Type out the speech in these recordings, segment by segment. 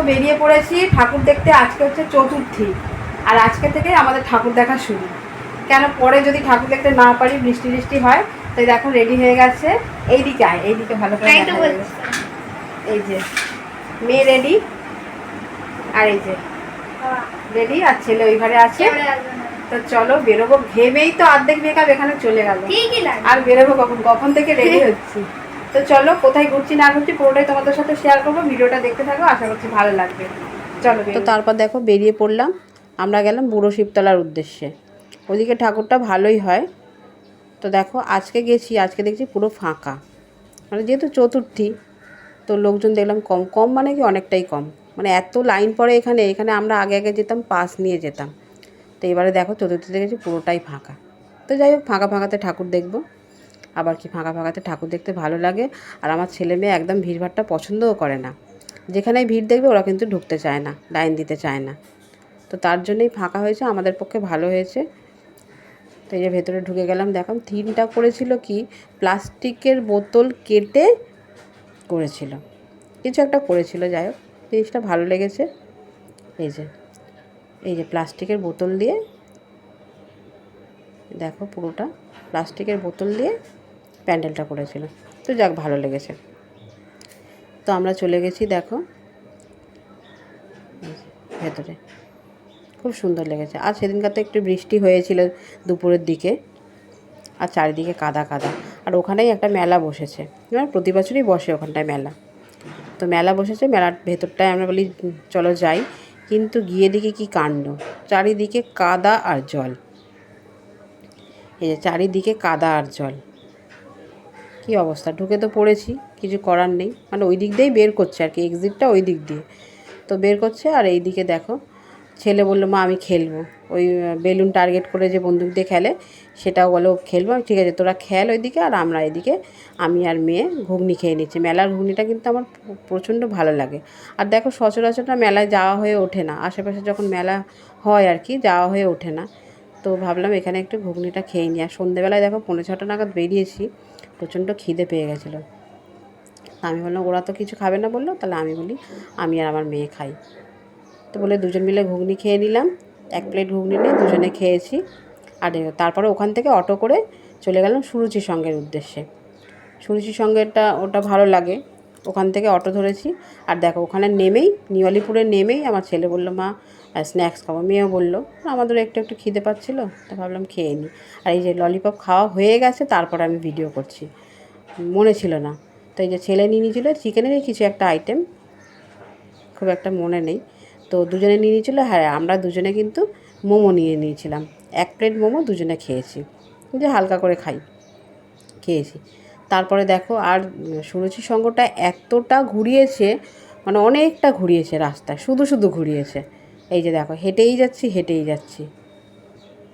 বেরিয়ে পড়েছি ঠাকুর দেখতে। আজকে হচ্ছে চতুর্থী, আর আজকে থেকে আমাদের ঠাকুর দেখা শুরু। কেন পরে যদি ঠাকুর দেখতে না পারি, বৃষ্টি বৃষ্টি হয়, তাই দেখো রেডি হয়ে গেছে। এইদিকে আয়, এইদিকে ভালো করে দেখা যাবে। এই যে মেয়ে রেডি, আর এই যে রেডি, আর ছেলে ওই ঘরে আছে। তো চলো বেরোবো, ভেবেই তো অর্ধেক মেকআপ এখানে চলে গেল। আর বেরোবো কখন, কখন থেকে রেডি হচ্ছি। তো চলো কোথায় ঘুরছি না ঘুরছি পুরোটাই তোমাদের সাথে শেয়ার করবো। ভিডিওটা দেখতে থাকো, আশা করছি ভালো লাগবে। চলো। তো তারপর দেখো বেরিয়ে পড়লাম, আমরা গেলাম বুড়ো শিবতলার উদ্দেশ্যে। ওদিকে ঠাকুরটা ভালোই হয়। তো দেখো আজকে গেছি, আজকে দেখছি পুরো ফাঁকা, মানে যেহেতু চতুর্থী তো লোকজন দেখলাম কম। কম মানে কি অনেকটাই কম, মানে এত লাইন পড়ে এখানে। এখানে আমরা আগে আগে যেতাম, পাস নিয়ে যেতাম। তো এবারে দেখো চতুর্থীতে গেছি পুরোটাই ফাঁকা। তো যাই হোক, ফাঁকা ফাঁকাতে ঠাকুর দেখবো। আবার কি ফাঁকা ফাঁকাতে ঠাকুর দেখতে ভালো লাগে। আর আমার ছেলে মেয়ে একদম ভিড়ভাড়টা পছন্দও করে না। যেখানেই ভিড় দেখবে ওরা কিন্তু ঢুকতে চায় না, লাইন দিতে চায় না। তো তার জন্যই ফাঁকা হয়েছে, আমাদের পক্ষে ভালো হয়েছে। তো এই যে ভেতরে ঢুকে গেলাম। দেখো থিমটা করেছিল কি, প্লাস্টিকের বোতল কেটে করেছিল, কিছু একটা করেছিল। যাই হোক, জিনিসটা ভালো লেগেছে। এই যে প্লাস্টিকের বোতল দিয়ে, দেখো পুরোটা প্লাস্টিকের বোতল দিয়ে প্যান্ডেলটা করেছিল। তো যাক, ভালো লেগেছে। তো আমরা চলে গেছি, দেখো ভেতরে খুব সুন্দর লেগেছে। আর সেদিনকার তো একটু বৃষ্টি হয়েছিল দুপুরের দিকে, আর চারিদিকে কাদা কাদা। আর ওখানেই একটা মেলা বসেছে, প্রতি বছরই বসে ওখানটায় মেলা। তো মেলা বসেছে, মেলার ভেতরটায় আমরা বলি চলো যাই। কিন্তু গিয়ে দেখি কি কাণ্ড, চারিদিকে কাদা আর জল। এই যে চারিদিকে কাদা আর জল, কী অবস্থা। ঢুকে তো পড়েছি, কিছু করার নেই। মানে ওই দিক দিয়েই বের করছে আর কি, এক্সিটটা ওই দিক দিয়ে তো বের করছে। আর এই দিকে দেখো ছেলে বললো মা আমি খেলবো, ওই বেলুন টার্গেট করে যে বন্দুক দিয়ে খেলে, সেটাও বলো খেলবো। ঠিক আছে তোরা খেল ওইদিকে, আর আমরা এদিকে আমি আর মেয়ে ঘুগনি খেয়ে নিচ্ছি। মেলার ঘুগনিটা কিন্তু আমার প্রচণ্ড ভালো লাগে। আর দেখো সচরাচর মেলায় যাওয়া হয়ে ওঠে না, আশেপাশে যখন মেলা হয় আর কি, যাওয়া হয়ে ওঠে না। তো ভাবলাম এখানে একটু ঘুগনিটা খেয়ে নিই। আর সন্ধ্যেবেলায় দেখো 5:45 নাগাদ বেরিয়েছি, প্রচণ্ড খিদে পেয়ে গেছিলো। আমি বললাম ওরা তো কিছু খাবে না বললো, তাহলে আমি বলি আমি আর আমার মেয়ে খাই। তো বলে দুজন মিলে ঘুগনি খেয়ে নিলাম। 1 প্লেট ঘুগনি নিয়ে দুজনে খেয়েছি। আর তারপরে ওখান থেকে অটো করে চলে গেলাম সুরুচি সঙ্গের উদ্দেশ্যে। সুরুচি সঙ্গেরটা ওটা ভালো লাগে, ওখান থেকে অটো ধরেছি। আর দেখো ওখানে নেমেই, নিউ নেমেই আমার ছেলে বললো মা স্ন্যাক্স খাবো। মেয়েও বললো, আমাদেরও একটু একটু খিদে পাচ্ছিলো, তো ভাবলাম খেয়ে নিই। আর এই যে ললিপপ খাওয়া হয়ে গেছে, তারপর আমি ভিডিও করছি, মনে ছিল না। তো এই যে ছেলে নিয়ে নিয়েছিল চিকেনেরই কিছু একটা আইটেম, খুব একটা মনে নেই। তো দুজনে নিয়ে নিয়েছিল। হ্যাঁ, আমরা দুজনে কিন্তু মোমো নিয়ে নিয়েছিলাম। 1 প্লেট মোমো দুজনে খেয়েছি, যে হালকা করে খেয়েছি। তারপরে দেখো আর সুরুচি সঙ্গটা এতটা ঘুরিয়েছে, মানে অনেকটা ঘুরিয়েছে রাস্তায়, শুধু শুধু ঘুরিয়েছে। এই যে দেখো হেঁটেই যাচ্ছি,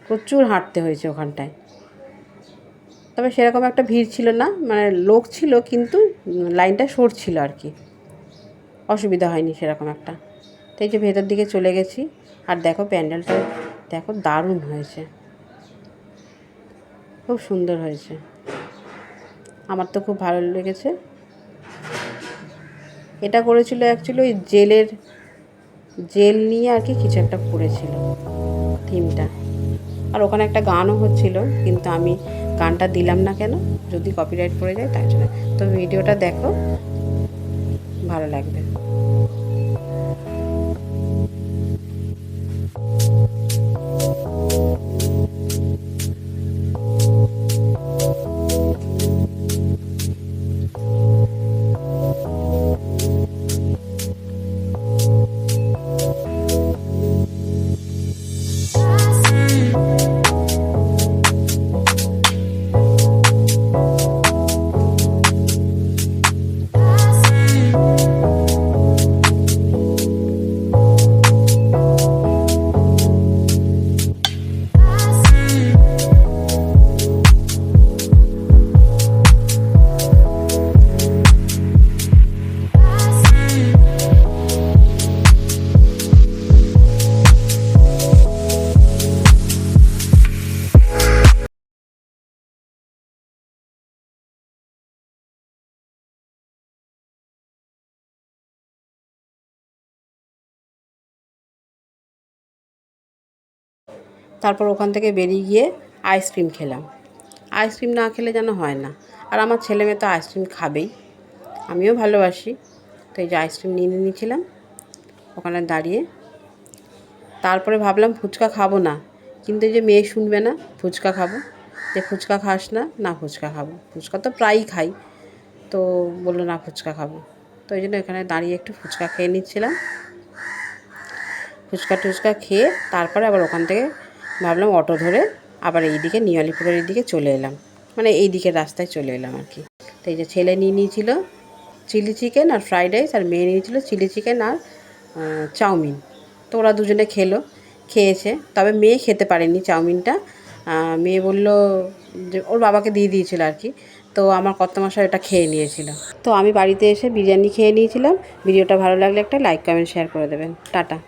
প্রচুর হাঁটতে হয়েছে ওখানটায়। তবে সেরকম একটা ভিড় ছিল না, মানে লোক ছিল কিন্তু লাইনটা সরছিল আর কি, অসুবিধা হয়নি সেরকম একটা। তো এই যে ভেতর দিকে চলে গেছি। আর দেখো প্যান্ডেলটা দেখো দারুণ হয়েছে, খুব সুন্দর হয়েছে, আমার তো খুব ভালো লেগেছে। এটা করেছিল অ্যাকচুয়ালি ওই জেল নিয়ে আর কি কিছু একটা করেছিল থিমটা। আর ওখানে একটা গানও হচ্ছিল, কিন্তু আমি গানটা দিলাম না, কেন যদি কপিরাইট পড়ে যায় তাই জন্য। তো ভিডিওটা দেখো, ভালো লাগবে। তারপর ওখান থেকে বেরিয়ে গিয়ে আইসক্রিম খেলাম। আইসক্রিম না খেলে যেন হয় না, আর আমার ছেলে মেয়ে তো আইসক্রিম খাবেই, আমিও ভালোবাসি। তো এই যে আইসক্রিম নিয়ে নিয়েছিলাম ওখানে দাঁড়িয়ে। তারপরে ভাবলাম ফুচকা খাবো না, কিন্তু এই যে মেয়ে শুনবে না, ফুচকা খাবো। যে ফুচকা খাস না, না ফুচকা খাবো, ফুচকা তো প্রায়ই খাই। তো বললো না ফুচকা খাবো। তো এই জন্য এখানে দাঁড়িয়ে একটু ফুচকা খেয়ে নিচ্ছিলাম। ফুচকা টুচকা খেয়ে তারপরে আবার ওখান থেকে ভাবলাম অটো ধরে আবার এইদিকে নিউ আলিপুরের এইদিকে চলে এলাম, মানে এই দিকের রাস্তায় চলে এলাম আর কি। তো এই যে ছেলে নিয়ে নিয়েছিল চিলি চিকেন আর ফ্রাইড রাইস, আর মেয়ে নিয়েছিল চিলি চিকেন আর চাউমিন। তো ওরা দুজনে খেয়েছে, তবে মেয়ে খেতে পারেনি চাউমিনটা। মেয়ে বলল যে ওর বাবাকে দিয়ে দিয়েছিল আর কি। তো আমার কর্তামশাই এটা খেয়ে নিয়েছিল। তো আমি বাড়িতে এসে বিরিয়ানি খেয়ে নিয়েছিলাম। ভিডিওটা ভালো লাগলে একটা লাইক কমেন্ট শেয়ার করে দেবেন। টাটা।